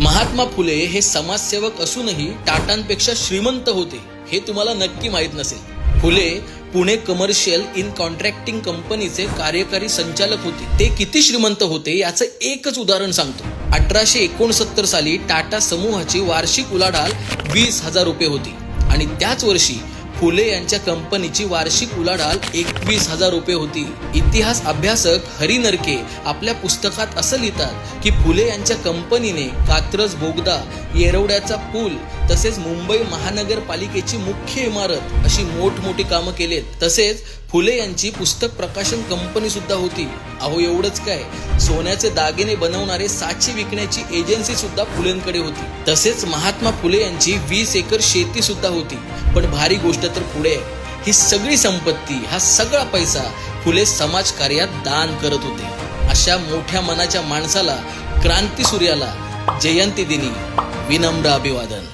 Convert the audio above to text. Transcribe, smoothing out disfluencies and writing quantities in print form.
महात्मा फुले हे समाजसेवक असूनही टाटांपेक्षा श्रीमंत होते हे तुम्हाला नक्की माहित नसेल। Phule Pune commercial in contracting कंपनीचे कार्यकारी संचालक होते। ते किती श्रीमंत होते याचं एकच उदाहरण सांगतो। 1869 साली टाटा समूहाची वार्षिक उलाढाल 20,000 रुपये होती आणि त्याच वर्षी फुले यांच्या कंपनीची वार्षिक उलाढाल 21,000 रुपये होती। इतिहास अभ्यासक हरी नरके आपल्या पुस्तकात असं लिहितात की फुले यांच्या कंपनीने कात्रज बोगदा, येरवड्याचा पूल तसेच मुंबई महानगरपालिकेची मुख्य इमारत अशी मोठमोठी कामं केलेत। तसेच फुले यांची पुस्तक प्रकाशन कंपनी सुद्धा होती। अहो एवढंच काय, सोन्याचे दागिने बनवणारे साची विकण्याची एजन्सी सुद्धा फुलेंकडे होती। तसेच महात्मा फुले यांची 20 एकर शेती सुद्धा होती। पण भारी गोष्ट तर पुढे आहे, ही सगळी संपत्ती, हा सगळा पैसा फुले समाजकार्यात दान करत होते। अशा मोठ्या मनाच्या माणसाला, क्रांती सूर्याला जयंती दिनी विनम्र अभिवादन।